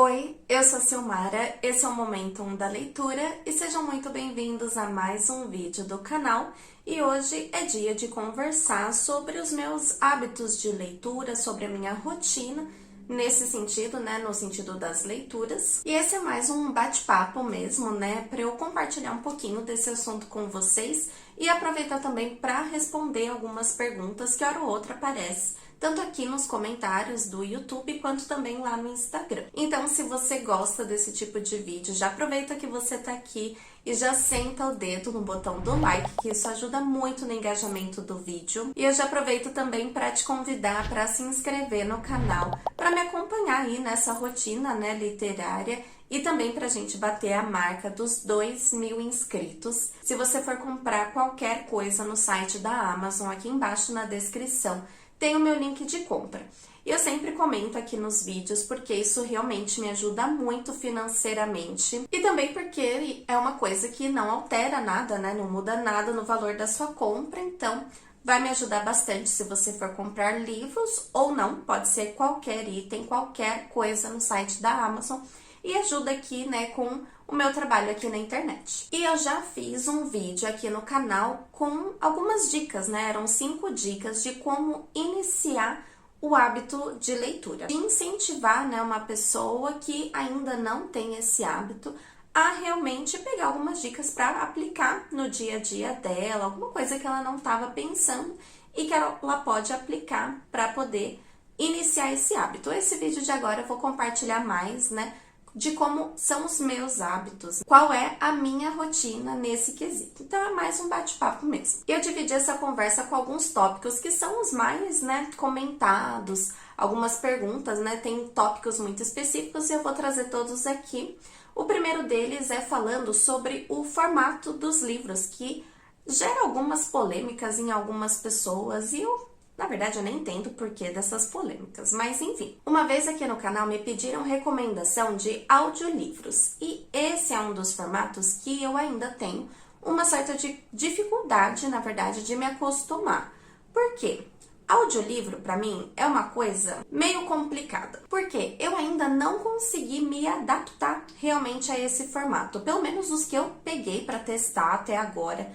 Oi, eu sou a Silmara, esse é o Momento 1 da Leitura e sejam muito bem-vindos a mais um vídeo do canal. E hoje é dia de conversar sobre os meus hábitos de leitura, sobre a minha rotina, nesse sentido, né, no sentido das leituras. E esse é mais um bate-papo mesmo, né, para eu compartilhar um pouquinho desse assunto com vocês e aproveitar também para responder algumas perguntas que hora ou outra aparecem, tanto aqui nos comentários do YouTube, quanto também lá no Instagram. Então, se você gosta desse tipo de vídeo, já aproveita que você tá aqui e já senta o dedo no botão do like, que isso ajuda muito no engajamento do vídeo. E eu já aproveito também para te convidar para se inscrever no canal, para me acompanhar aí nessa rotina, né, literária, e também pra gente bater a marca dos 2.000 inscritos. Se você for comprar qualquer coisa no site da Amazon, aqui embaixo na descrição, tem o meu link de compra. E eu sempre comento aqui nos vídeos porque isso realmente me ajuda muito financeiramente. E também porque é uma coisa que não altera nada, né? Não muda nada no valor da sua compra, então vai me ajudar bastante se você for comprar livros ou não. Pode ser qualquer item, qualquer coisa no site da Amazon. E ajuda aqui, né, com o meu trabalho aqui na internet. E eu já fiz um vídeo aqui no canal com algumas dicas, né? Eram 5 dicas de como iniciar o hábito de leitura. De incentivar, né, uma pessoa que ainda não tem esse hábito a realmente pegar algumas dicas para aplicar no dia a dia dela, alguma coisa que ela não estava pensando e que ela pode aplicar para poder iniciar esse hábito. Esse vídeo de agora eu vou compartilhar mais, né, de como são os meus hábitos, qual é a minha rotina nesse quesito. Então é mais um bate-papo mesmo. Eu dividi essa conversa com alguns tópicos que são os mais, né, comentados, algumas perguntas, né, tem tópicos muito específicos e eu vou trazer todos aqui. O primeiro deles é falando sobre o formato dos livros, que gera algumas polêmicas em algumas pessoas e na verdade, eu nem entendo o porquê dessas polêmicas, mas enfim. Uma vez aqui no canal me pediram recomendação de audiolivros, e esse é um dos formatos que eu ainda tenho uma certa dificuldade, na verdade, de me acostumar. Por quê? Audiolivro, pra mim, é uma coisa meio complicada, porque eu ainda não consegui me adaptar realmente a esse formato, pelo menos os que eu peguei pra testar até agora.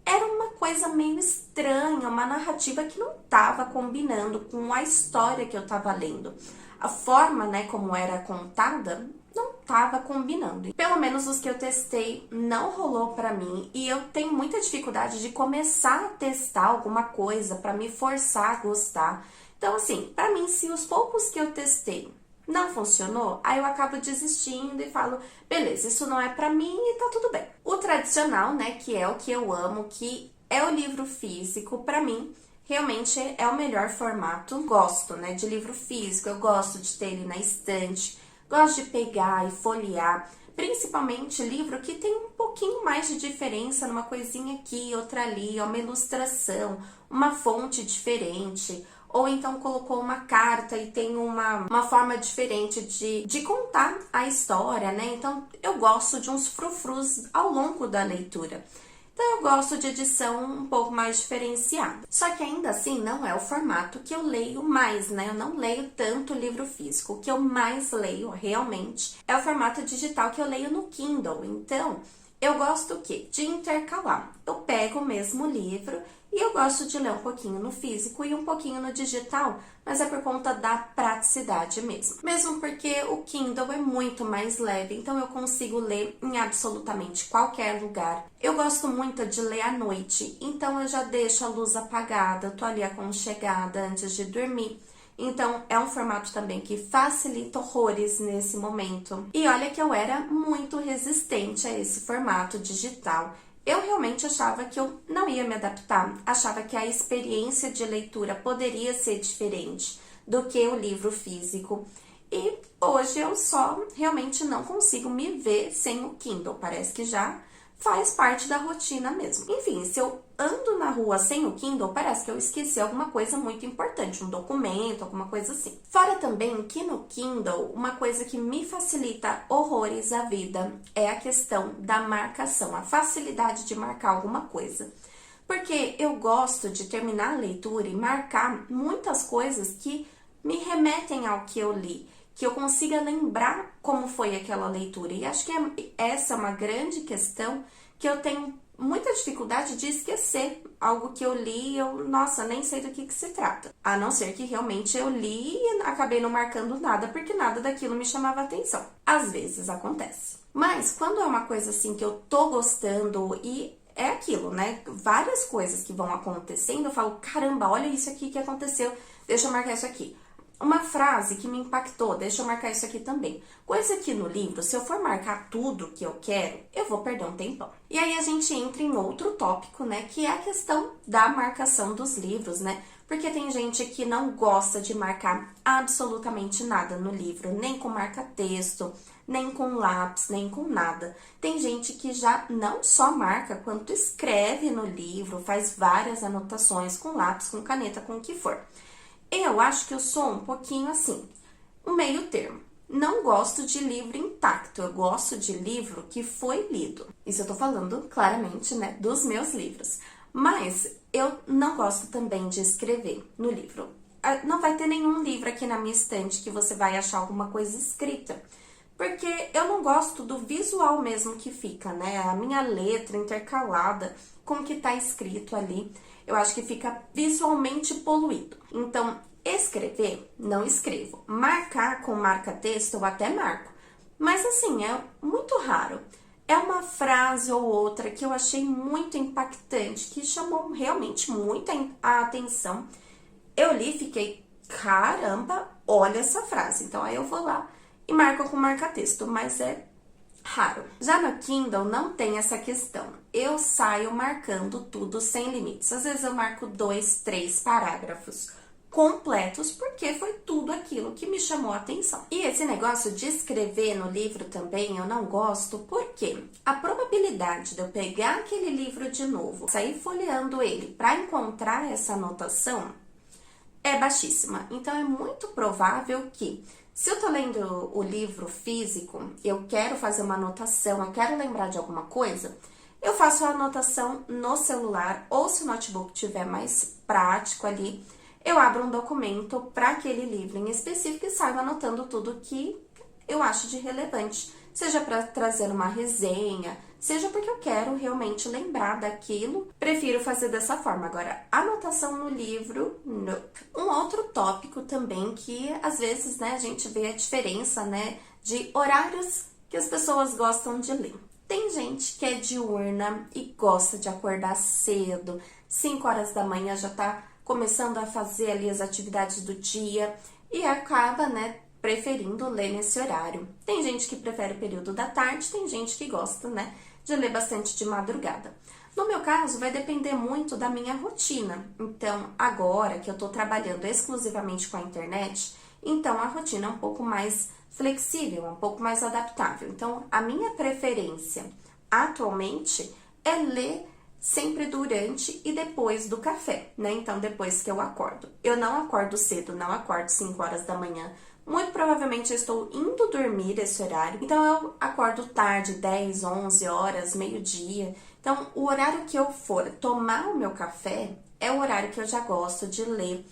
Era uma coisa meio estranha, uma narrativa que não estava combinando com a história que eu estava lendo. A forma, né, como era contada, não estava combinando. Pelo menos os que eu testei não rolou para mim e eu tenho muita dificuldade de começar a testar alguma coisa para me forçar a gostar. Então, assim, para mim, se os poucos que eu testei não funcionou, aí eu acabo desistindo e falo, beleza, isso não é pra mim e tá tudo bem. O tradicional, né, que é o que eu amo, que é o livro físico, pra mim, realmente é o melhor formato. Gosto, né, de livro físico, eu gosto de ter ele na estante, gosto de pegar e folhear, principalmente livro que tem um pouquinho mais de diferença numa coisinha aqui, outra ali, uma ilustração, uma fonte diferente, ou então colocou uma carta e tem uma forma diferente de contar a história, né? Então, eu gosto de uns frufrus ao longo da leitura. Então, eu gosto de edição um pouco mais diferenciada. Só que ainda assim, não é o formato que eu leio mais, né? Eu não leio tanto livro físico. O que eu mais leio, realmente, é o formato digital que eu leio no Kindle. Então, eu gosto o quê? De intercalar. Eu pego o mesmo livro e eu gosto de ler um pouquinho no físico e um pouquinho no digital, mas é por conta da praticidade mesmo. Mesmo porque o Kindle é muito mais leve, então eu consigo ler em absolutamente qualquer lugar. Eu gosto muito de ler à noite, então eu já deixo a luz apagada, tô ali aconchegada antes de dormir. Então, é um formato também que facilita horrores nesse momento. E olha que eu era muito resistente a esse formato digital. Eu realmente achava que eu não ia me adaptar, achava que a experiência de leitura poderia ser diferente do que o livro físico. E hoje eu só realmente não consigo me ver sem o Kindle, parece que já faz parte da rotina mesmo. Enfim, se eu ando na rua sem o Kindle, parece que eu esqueci alguma coisa muito importante, um documento, alguma coisa assim. Fora também que no Kindle, uma coisa que me facilita horrores a vida é a questão da marcação, a facilidade de marcar alguma coisa. Porque eu gosto de terminar a leitura e marcar muitas coisas que me remetem ao que eu li, que eu consiga lembrar como foi aquela leitura. E acho que essa é uma grande questão que eu tenho muita dificuldade de esquecer algo que eu li e eu, nossa, nem sei do que se trata. A não ser que realmente eu li e acabei não marcando nada, porque nada daquilo me chamava atenção. Às vezes acontece. Mas quando é uma coisa assim que eu tô gostando e é aquilo, né? Várias coisas que vão acontecendo, eu falo, caramba, olha isso aqui que aconteceu, deixa eu marcar isso aqui. Uma frase que me impactou, deixa eu marcar isso aqui também. Coisa que no livro, se eu for marcar tudo que eu quero, eu vou perder um tempão. E aí a gente entra em outro tópico, né, que é a questão da marcação dos livros, né? Porque tem gente que não gosta de marcar absolutamente nada no livro, nem com marca-texto, nem com lápis, nem com nada. Tem gente que já não só marca, quanto escreve no livro, faz várias anotações com lápis, com caneta, com o que for. Eu acho que eu sou um pouquinho assim, um meio termo. Não gosto de livro intacto, eu gosto de livro que foi lido. Isso eu tô falando claramente, né, dos meus livros. Mas eu não gosto também de escrever no livro. Não vai ter nenhum livro aqui na minha estante que você vai achar alguma coisa escrita. Porque eu não gosto do visual mesmo que fica, né? A minha letra intercalada com o que tá escrito ali. Eu acho que fica visualmente poluído. Então, escrever, não escrevo. Marcar com marca-texto, eu até marco. Mas assim, é muito raro. É uma frase ou outra que eu achei muito impactante, que chamou realmente muita a atenção. Eu li e fiquei, caramba, olha essa frase. Então, aí eu vou lá e marco com marca-texto, mas é raro. Já no Kindle não tem essa questão. Eu saio marcando tudo sem limites. Às vezes eu marco 2, 3 parágrafos completos, porque foi tudo aquilo que me chamou a atenção. E esse negócio de escrever no livro também eu não gosto, porque a probabilidade de eu pegar aquele livro de novo, sair folheando ele para encontrar essa anotação é baixíssima. Então é muito provável que, se eu tô lendo o livro físico, eu quero fazer uma anotação, eu quero lembrar de alguma coisa, eu faço a anotação no celular, ou se o notebook tiver mais prático ali, eu abro um documento para aquele livro em específico e saio anotando tudo que eu acho de relevante. Seja para trazer uma resenha, seja porque eu quero realmente lembrar daquilo, prefiro fazer dessa forma. Agora, anotação no livro, não. Um outro tópico também que às vezes, né, a gente vê a diferença, né, de horários que as pessoas gostam de ler. Tem gente que é diurna e gosta de acordar cedo, 5 horas da manhã já tá começando a fazer ali as atividades do dia e acaba, né, preferindo ler nesse horário. Tem gente que prefere o período da tarde, tem gente que gosta, né, de ler bastante de madrugada. No meu caso, vai depender muito da minha rotina. Então, agora que eu tô trabalhando exclusivamente com a internet, então a rotina é um pouco mais flexível, um pouco mais adaptável. Então, a minha preferência atualmente é ler sempre durante e depois do café, né? Então, depois que eu acordo. Eu não acordo cedo, não acordo 5 horas da manhã. Muito provavelmente eu estou indo dormir esse horário. Então, eu acordo tarde, 10, 11 horas, meio-dia. Então, o horário que eu for tomar o meu café é o horário que eu já gosto de ler.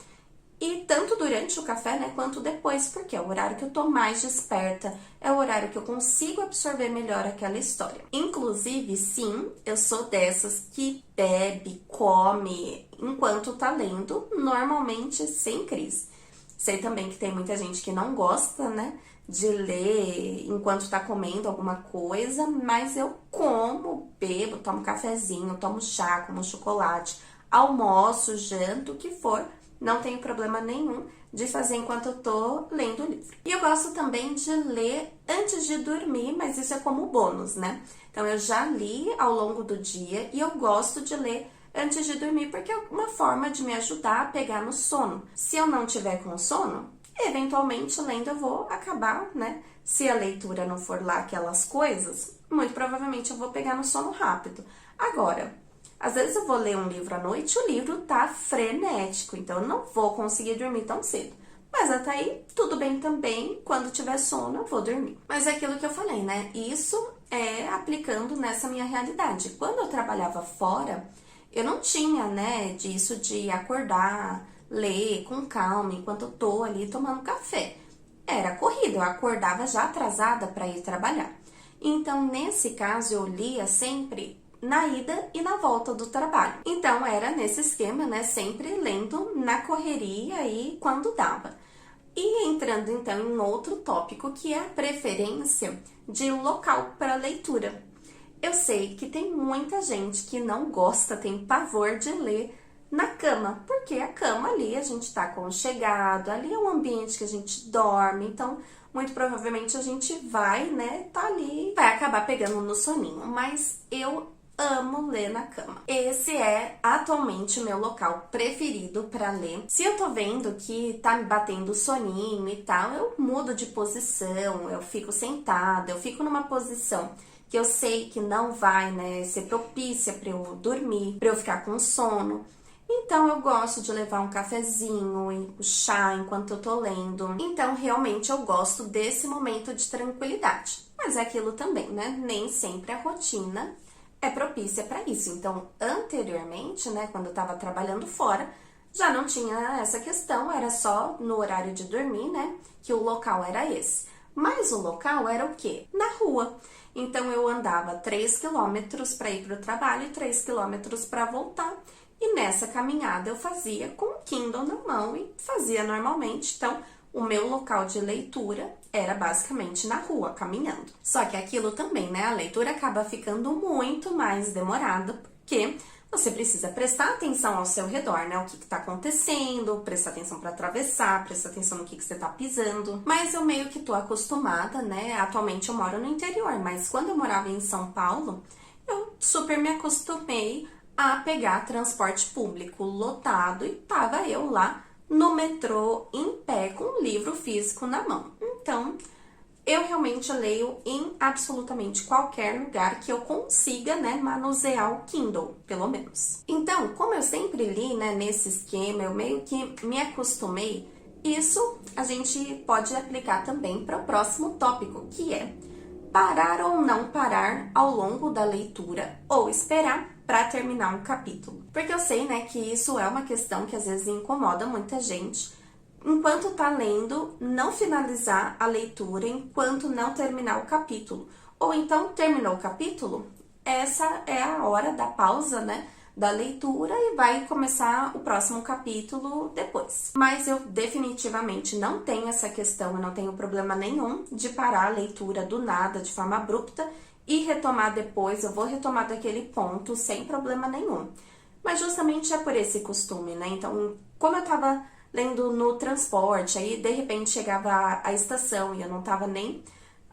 E tanto durante o café, né, quanto depois, porque é o horário que eu tô mais desperta, é o horário que eu consigo absorver melhor aquela história. Inclusive, sim, eu sou dessas que bebe, come enquanto tá lendo, normalmente sem crise. Sei também que tem muita gente que não gosta, né, de ler enquanto tá comendo alguma coisa, mas eu como, bebo, tomo cafezinho, tomo chá, como chocolate, almoço, janto, o que for. Não tenho problema nenhum de fazer enquanto eu tô lendo o livro. E eu gosto também de ler antes de dormir, mas isso é como bônus, né? Então, eu já li ao longo do dia e eu gosto de ler antes de dormir, porque é uma forma de me ajudar a pegar no sono. Se eu não tiver com sono, eventualmente lendo eu vou acabar, né? Se a leitura não for lá aquelas coisas, muito provavelmente eu vou pegar no sono rápido. Agora, às vezes eu vou ler um livro à noite, o livro tá frenético, então eu não vou conseguir dormir tão cedo. Mas até aí, tudo bem também, quando tiver sono eu vou dormir. Mas é aquilo que eu falei, né? Isso é aplicando nessa minha realidade. Quando eu trabalhava fora, eu não tinha, né, disso de acordar, ler com calma, enquanto eu tô ali tomando café. era corrida, eu acordava já atrasada para ir trabalhar. Então, nesse caso, eu lia sempre na ida e na volta do trabalho. Então, era nesse esquema, né? Sempre lendo na correria e quando dava. E entrando, então, em outro tópico, que é a preferência de local para leitura. Eu sei que tem muita gente que não gosta, tem pavor de ler na cama, porque a cama ali a gente tá aconchegado, ali é um ambiente que a gente dorme, então muito provavelmente a gente vai, né, tá ali, vai acabar pegando no soninho, mas eu amo ler na cama. Esse é atualmente o meu local preferido para ler. Se eu tô vendo que tá me batendo soninho e tal, eu mudo de posição, eu fico sentada, eu fico numa posição que eu sei que não vai, né, ser propícia para eu dormir, para eu ficar com sono. Então, eu gosto de levar um cafezinho, um chá enquanto eu tô lendo. Então, realmente, eu gosto desse momento de tranquilidade. Mas é aquilo também, né? Nem sempre a rotina é propícia para isso. Então, anteriormente, né, quando eu tava trabalhando fora, já não tinha essa questão, era só no horário de dormir, né, que o local era esse. Mas o local era o quê? Na rua. Então, eu andava 3 quilômetros para ir para o trabalho e 3 quilômetros para voltar. E nessa caminhada eu fazia com o Kindle na mão e fazia normalmente. Então, o meu local de leitura era basicamente na rua, caminhando. Só que aquilo também, né? A leitura acaba ficando muito mais demorada, porque você precisa prestar atenção ao seu redor, né? O que tá acontecendo, prestar atenção para atravessar, prestar atenção no que você tá pisando. Mas eu meio que tô acostumada, né? Atualmente eu moro no interior, mas quando eu morava em São Paulo, eu super me acostumei a pegar transporte público lotado e tava eu lá no metrô em pé com um livro físico na mão. Então, eu realmente leio em absolutamente qualquer lugar que eu consiga, né, manusear o Kindle, pelo menos. Então, como eu sempre li, né, nesse esquema, eu meio que me acostumei, isso a gente pode aplicar também para o próximo tópico, que é parar ou não parar ao longo da leitura ou esperar para terminar um capítulo. Porque eu sei, né, que isso é uma questão que às vezes incomoda muita gente. Enquanto tá lendo, não finalizar a leitura enquanto não terminar o capítulo. Ou então, terminou o capítulo, essa é a hora da pausa, né, da leitura e vai começar o próximo capítulo depois. Mas eu definitivamente não tenho essa questão, eu não tenho problema nenhum de parar a leitura do nada, de forma abrupta, e retomar depois, eu vou retomar daquele ponto sem problema nenhum. Mas justamente é por esse costume, né? Então, como eu tava lendo no transporte, aí de repente chegava a estação e eu não tava nem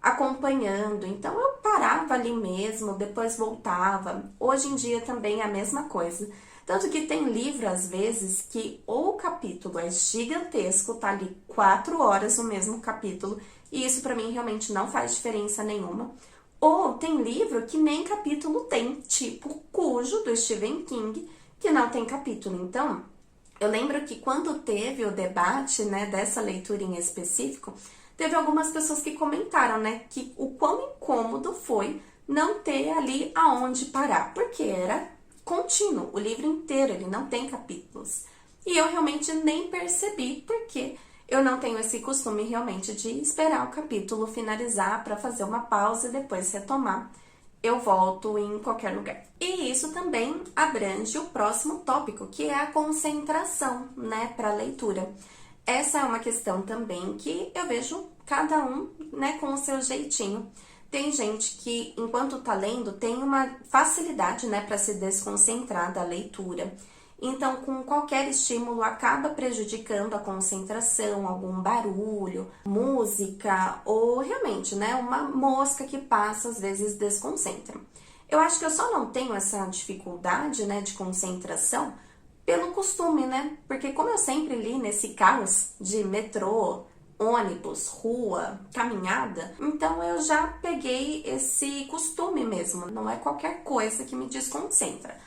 acompanhando, então eu parava ali mesmo, depois voltava. Hoje em dia também é a mesma coisa. Tanto que tem livro, às vezes, que ou o capítulo é gigantesco, tá ali 4 horas o mesmo capítulo, e isso pra mim realmente não faz diferença nenhuma. Ou tem livro que nem capítulo tem, tipo Cujo, do Stephen King, que não tem capítulo. Então, eu lembro que quando teve o debate, né, dessa leitura em específico, teve algumas pessoas que comentaram, né, que o quão incômodo foi não ter ali aonde parar, porque era contínuo, o livro inteiro, ele não tem capítulos. E eu realmente nem percebi, porque eu não tenho esse costume realmente de esperar o capítulo finalizar para fazer uma pausa e depois retomar. Eu volto em qualquer lugar. E isso também abrange o próximo tópico, que é a concentração, né, para a leitura. Essa é uma questão também que eu vejo cada um, né, com o seu jeitinho. Tem gente que, enquanto tá lendo, tem uma facilidade, né, para se desconcentrar da leitura. Então, com qualquer estímulo, acaba prejudicando a concentração, algum barulho, música ou realmente, né, uma mosca que passa, às vezes desconcentra. Eu acho que eu só não tenho essa dificuldade, né, de concentração pelo costume, né? Porque como eu sempre li nesse caos de metrô, ônibus, rua, caminhada, então eu já peguei esse costume mesmo, não é qualquer coisa que me desconcentra.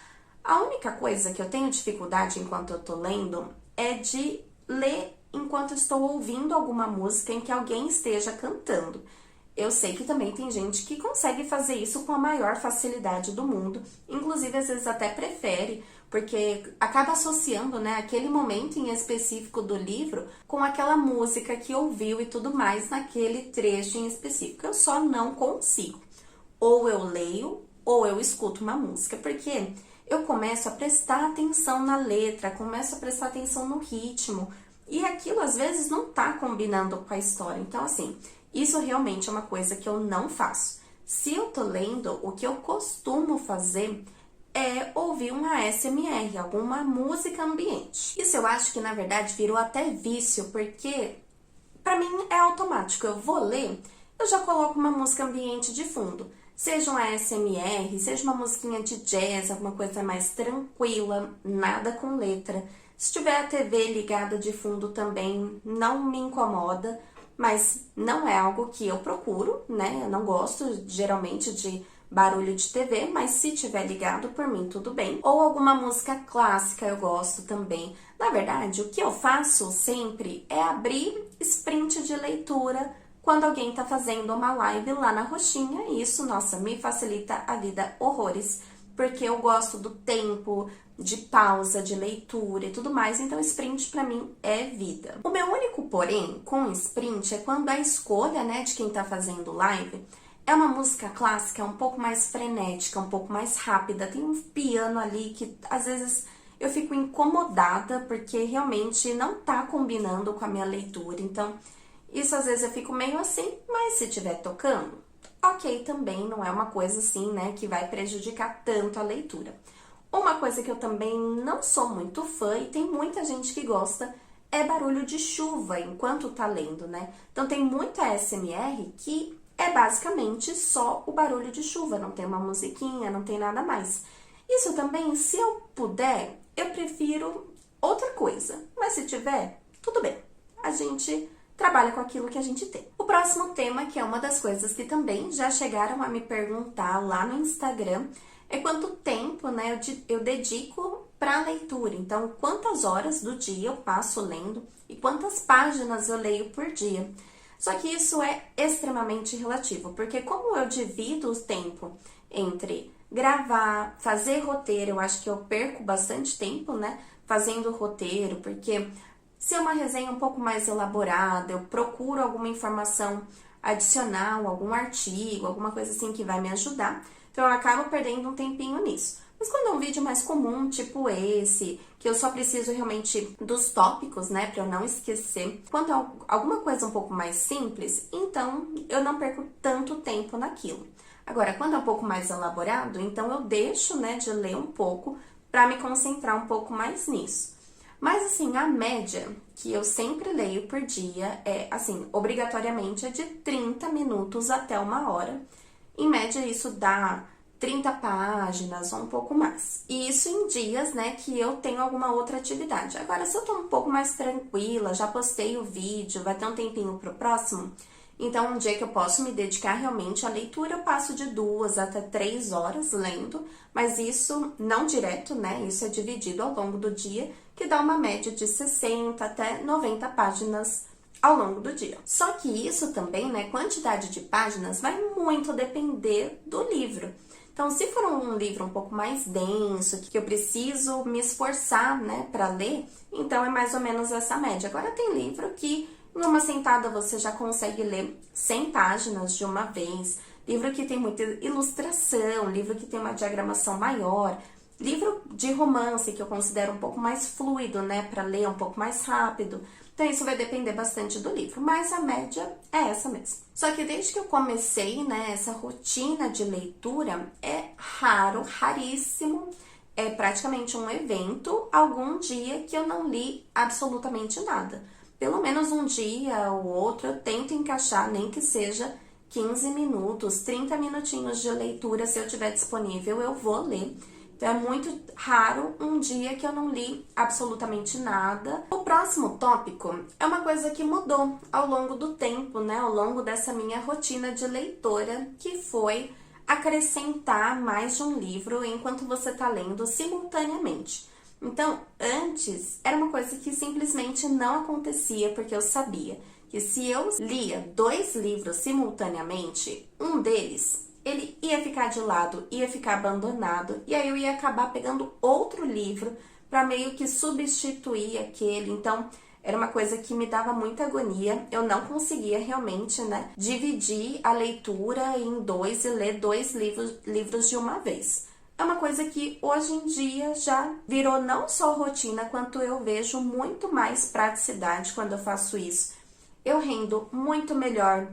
A única coisa que eu tenho dificuldade enquanto eu tô lendo é de ler enquanto estou ouvindo alguma música em que alguém esteja cantando. Eu sei que também tem gente que consegue fazer isso com a maior facilidade do mundo, inclusive às vezes até prefere porque acaba associando, né, aquele momento em específico do livro com aquela música que ouviu e tudo mais naquele trecho em específico. Eu só não consigo. Ou eu leio, ou eu escuto uma música, porque eu começo a prestar atenção na letra, começo a prestar atenção no ritmo, e aquilo às vezes não tá combinando com a história. Então, assim, isso realmente é uma coisa que eu não faço. Se eu tô lendo, o que eu costumo fazer é ouvir uma ASMR, alguma música ambiente. Isso eu acho que, na verdade, virou até vício, porque pra mim é automático. Eu vou ler, eu já coloco uma música ambiente de fundo. Seja um ASMR, seja uma musiquinha de jazz, alguma coisa mais tranquila, nada com letra. Se tiver a TV ligada de fundo também, não me incomoda, mas não é algo que eu procuro, né? Eu não gosto geralmente de barulho de TV, mas se tiver ligado, por mim tudo bem. Ou alguma música clássica eu gosto também. Na verdade, o que eu faço sempre é abrir sprint de leitura quando alguém tá fazendo uma live lá na roxinha, e isso, nossa, me facilita a vida horrores, porque eu gosto do tempo de pausa, de leitura e tudo mais, então sprint pra mim é vida. O meu único porém com sprint é quando a escolha, né, de quem tá fazendo live é uma música clássica um pouco mais frenética, um pouco mais rápida, tem um piano ali que às vezes eu fico incomodada porque realmente não tá combinando com a minha leitura, então isso às vezes eu fico meio assim, mas se estiver tocando, ok também, não é uma coisa assim, né, que vai prejudicar tanto a leitura. Uma coisa que eu também não sou muito fã, e tem muita gente que gosta, é barulho de chuva enquanto tá lendo, né? Então tem muita ASMR que é basicamente só o barulho de chuva, não tem uma musiquinha, não tem nada mais. Isso também, se eu puder, eu prefiro outra coisa, mas se tiver, tudo bem. A gente trabalha com aquilo que a gente tem. O próximo tema, que é uma das coisas que também já chegaram a me perguntar lá no Instagram, é quanto tempo, né, eu dedico para leitura. Então, quantas horas do dia eu passo lendo e quantas páginas eu leio por dia. Só que isso é extremamente relativo, porque como eu divido o tempo entre gravar, fazer roteiro, eu acho que eu perco bastante tempo, né, fazendo roteiro, porque se é uma resenha um pouco mais elaborada, eu procuro alguma informação adicional, algum artigo, alguma coisa assim que vai me ajudar. Então, eu acabo perdendo um tempinho nisso. Mas quando é um vídeo mais comum, tipo esse, que eu só preciso realmente dos tópicos, né, pra eu não esquecer. Quando é alguma coisa um pouco mais simples, então eu não perco tanto tempo naquilo. Agora, quando é um pouco mais elaborado, então eu deixo, né, de ler um pouco pra me concentrar um pouco mais nisso. Mas, assim, a média que eu sempre leio por dia é, assim, obrigatoriamente é de 30 minutos até 1 hora. Em média, isso dá 30 páginas ou um pouco mais. E isso em dias, né, que eu tenho alguma outra atividade. Agora, se eu tô um pouco mais tranquila, já postei o vídeo, vai ter um tempinho pro próximo, então um dia que eu posso me dedicar realmente à leitura, eu passo de 2 até 3 horas lendo, mas isso não direto, né, isso é dividido ao longo do dia, que dá uma média de 60 até 90 páginas ao longo do dia. Só que isso também, né, quantidade de páginas vai muito depender do livro. Então, se for um livro um pouco mais denso, que eu preciso me esforçar, né, para ler, então é mais ou menos essa média. Agora, tem livro que em uma sentada você já consegue ler 100 páginas de uma vez, livro que tem muita ilustração, livro que tem uma diagramação maior, livro de romance que eu considero um pouco mais fluido, né, para ler um pouco mais rápido. Então, isso vai depender bastante do livro, mas a média é essa mesmo. Só que desde que eu comecei, né, essa rotina de leitura, é raro, raríssimo, é praticamente um evento, algum dia que eu não li absolutamente nada. Pelo menos um dia ou outro eu tento encaixar, nem que seja 15 minutos, 30 minutinhos de leitura, se eu tiver disponível, eu vou ler. Então, é muito raro um dia que eu não li absolutamente nada. O próximo tópico é uma coisa que mudou ao longo do tempo, né? Ao longo dessa minha rotina de leitora, que foi acrescentar mais de um livro enquanto você está lendo simultaneamente. Então, antes, era uma coisa que simplesmente não acontecia, porque eu sabia que se eu lia 2 livros simultaneamente, um deles ele ia ficar de lado, ia ficar abandonado, e aí eu ia acabar pegando outro livro para meio que substituir aquele. Então, era uma coisa que me dava muita agonia. Eu não conseguia realmente, né, dividir a leitura em dois e ler dois livros de uma vez. É uma coisa que hoje em dia já virou não só rotina, quanto eu vejo muito mais praticidade quando eu faço isso. Eu rendo muito melhor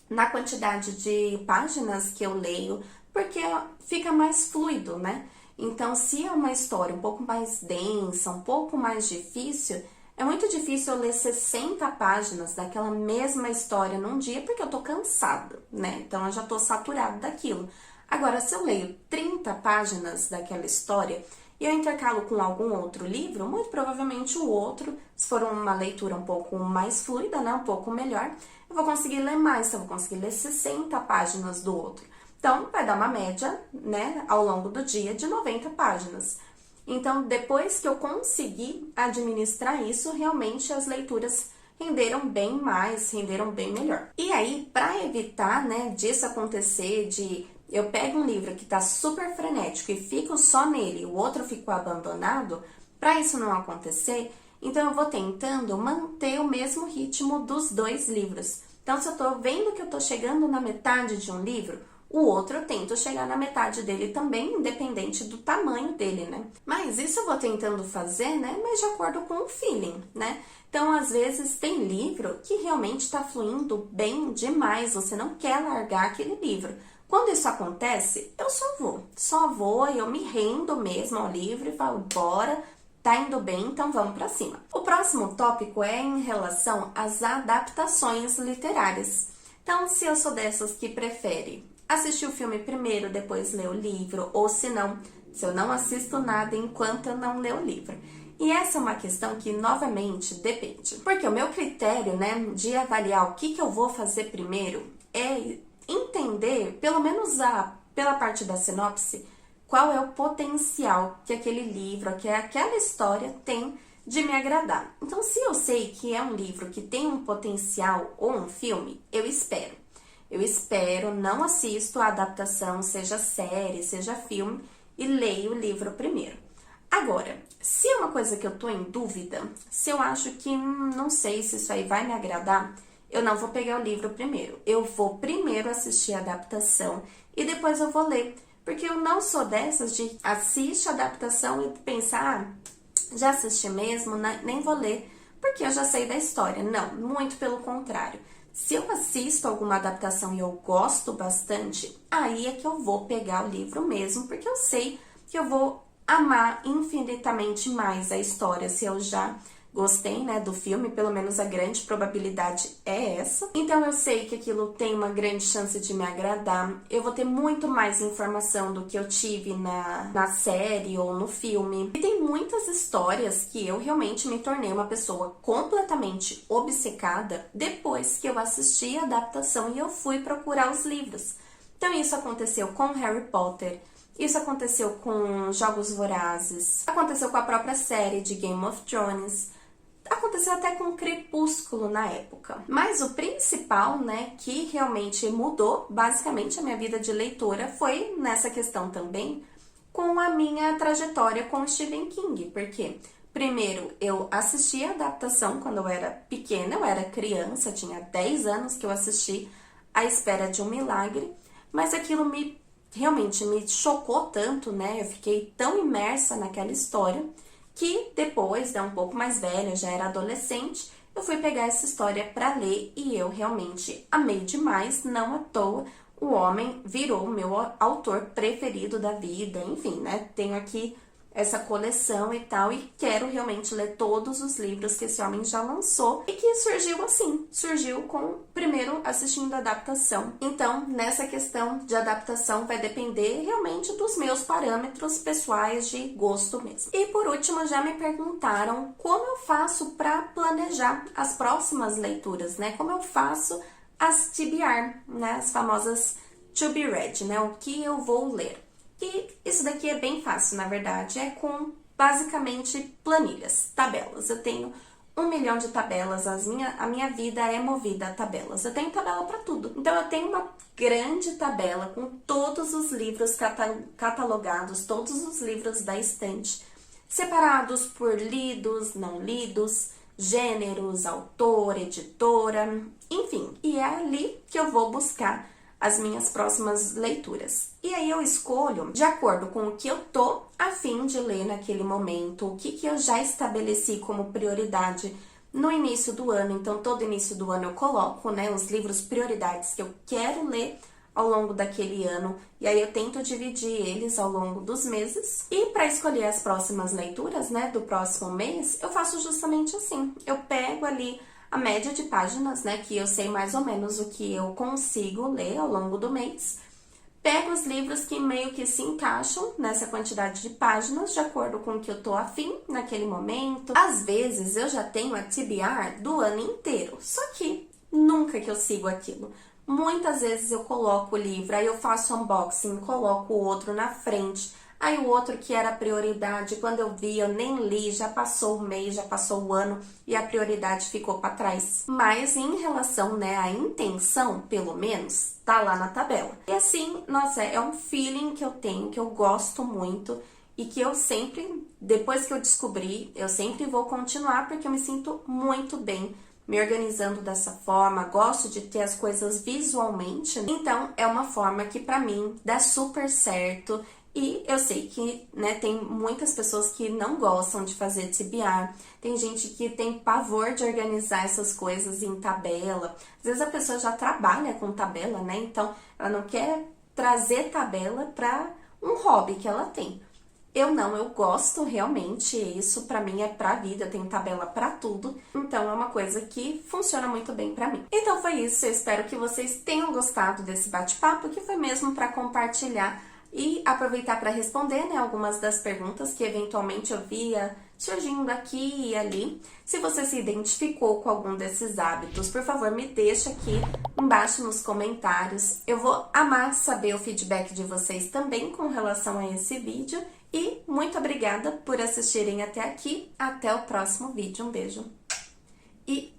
na quantidade de páginas que eu leio, porque fica mais fluido, né? Então, se é uma história um pouco mais densa, um pouco mais difícil, é muito difícil eu ler 60 páginas daquela mesma história num dia, porque eu tô cansada, né? Então, eu já tô saturada daquilo. Agora, se eu leio 30 páginas daquela história e eu intercalo com algum outro livro, muito provavelmente o outro, se for uma leitura um pouco mais fluida, né, um pouco melhor, eu vou conseguir ler mais, eu vou conseguir ler 60 páginas do outro. Então, vai dar uma média, né, ao longo do dia de 90 páginas. Então, depois que eu consegui administrar isso, realmente as leituras renderam bem mais, renderam bem melhor. E aí, para evitar, né, disso acontecer, de eu pego um livro que tá super frenético e fico só nele, o outro ficou abandonado, para isso não acontecer, então eu vou tentando manter o mesmo ritmo dos dois livros. Então, se eu tô vendo que eu tô chegando na metade de um livro, o outro eu tento chegar na metade dele também, independente do tamanho dele, né? Mas isso eu vou tentando fazer, né? Mas de acordo com o feeling, né? Então, às vezes, tem livro que realmente está fluindo bem demais, você não quer largar aquele livro. Quando isso acontece, eu só vou e eu me rendo mesmo ao livro e falo, bora, tá indo bem, então vamos pra cima. O próximo tópico é em relação às adaptações literárias. Então, se eu sou dessas que prefere assistir o filme primeiro, depois ler o livro, ou se eu não assisto nada enquanto eu não ler o livro. E essa é uma questão que, novamente, depende. Porque o meu critério, né, de avaliar o que eu vou fazer primeiro é entender, pelo menos pela parte da sinopse, qual é o potencial que aquele livro, que aquela história tem de me agradar. Então, se eu sei que é um livro que tem um potencial ou um filme, eu espero. Eu espero, não assisto a adaptação, seja série, seja filme, e leio o livro primeiro. Agora, se é uma coisa que eu tô em dúvida, se eu acho que não sei se isso aí vai me agradar, eu não vou pegar o livro primeiro. Eu vou primeiro assistir a adaptação e depois eu vou ler. Porque eu não sou dessas de assistir a adaptação e pensar, já assisti mesmo, nem vou ler, porque eu já sei da história. Não, muito pelo contrário. Se eu assisto alguma adaptação e eu gosto bastante, aí é que eu vou pegar o livro mesmo, porque eu sei que eu vou amar infinitamente mais a história se eu já gostei, né, do filme, pelo menos a grande probabilidade é essa. Então eu sei que aquilo tem uma grande chance de me agradar. Eu vou ter muito mais informação do que eu tive na série ou no filme. E tem muitas histórias que eu realmente me tornei uma pessoa completamente obcecada depois que eu assisti a adaptação e eu fui procurar os livros. Então isso aconteceu com Harry Potter. Isso aconteceu com Jogos Vorazes, aconteceu com a própria série de Game of Thrones, aconteceu até com Crepúsculo na época. Mas o principal, né, que realmente mudou basicamente a minha vida de leitora foi nessa questão também com a minha trajetória com Stephen King. Porque, primeiro, eu assisti a adaptação quando eu era pequena, eu era criança, tinha 10 anos que eu assisti A Espera de um Milagre, mas aquilo realmente me chocou tanto, né? Eu fiquei tão imersa naquela história que depois, um pouco mais velha, já era adolescente, eu fui pegar essa história para ler e eu realmente amei demais, não à toa. O homem virou o meu autor preferido da vida, enfim, né? Tenho aqui essa coleção e tal, e quero realmente ler todos os livros que esse homem já lançou e que surgiu assim, surgiu primeiro assistindo a adaptação. Então, nessa questão de adaptação vai depender realmente dos meus parâmetros pessoais de gosto mesmo. E por último, já me perguntaram como eu faço para planejar as próximas leituras, né? Como eu faço as TBR, né? As famosas to be read, né? O que eu vou ler. E isso daqui é bem fácil, na verdade, é com basicamente planilhas, tabelas. Eu tenho 1 milhão de tabelas, a minha vida é movida a tabelas. Eu tenho tabela para tudo. Então, eu tenho uma grande tabela com todos os livros catalogados, todos os livros da estante, separados por lidos, não lidos, gêneros, autor, editora, enfim. E é ali que eu vou buscar as minhas próximas leituras. E aí eu escolho de acordo com o que eu tô a fim de ler naquele momento, o que eu já estabeleci como prioridade no início do ano. Então, todo início do ano eu coloco, né, os livros prioridades que eu quero ler ao longo daquele ano, e aí eu tento dividir eles ao longo dos meses. E para escolher as próximas leituras, né, do próximo mês, eu faço justamente assim. Eu pego ali a média de páginas, né, que eu sei mais ou menos o que eu consigo ler ao longo do mês. Pego os livros que meio que se encaixam nessa quantidade de páginas, de acordo com o que eu tô afim naquele momento. Às vezes eu já tenho a TBR do ano inteiro, só que nunca que eu sigo aquilo. Muitas vezes eu coloco o livro, aí eu faço unboxing, coloco o outro na frente. Aí o outro que era prioridade, quando eu vi, eu nem li, já passou o mês, já passou o ano e a prioridade ficou para trás. Mas em relação, né, à intenção, pelo menos, tá lá na tabela. E assim, nossa, é um feeling que eu tenho, que eu gosto muito e que eu sempre, depois que eu descobri, eu sempre vou continuar porque eu me sinto muito bem me organizando dessa forma, gosto de ter as coisas visualmente. Então, é uma forma que pra mim dá super certo. E eu sei que, né, tem muitas pessoas que não gostam de fazer TBR, tem gente que tem pavor de organizar essas coisas em tabela. Às vezes a pessoa já trabalha com tabela, né, então ela não quer trazer tabela para um hobby que ela tem. Eu não, eu gosto realmente, isso pra mim é pra vida, eu tenho tabela pra tudo, então é uma coisa que funciona muito bem pra mim. Então foi isso, eu espero que vocês tenham gostado desse bate-papo, que foi mesmo pra compartilhar e aproveitar para responder, né, algumas das perguntas que eventualmente eu via surgindo aqui e ali. Se você se identificou com algum desses hábitos, por favor, me deixa aqui embaixo nos comentários. Eu vou amar saber o feedback de vocês também com relação a esse vídeo. E muito obrigada por assistirem até aqui. Até o próximo vídeo. Um beijo. E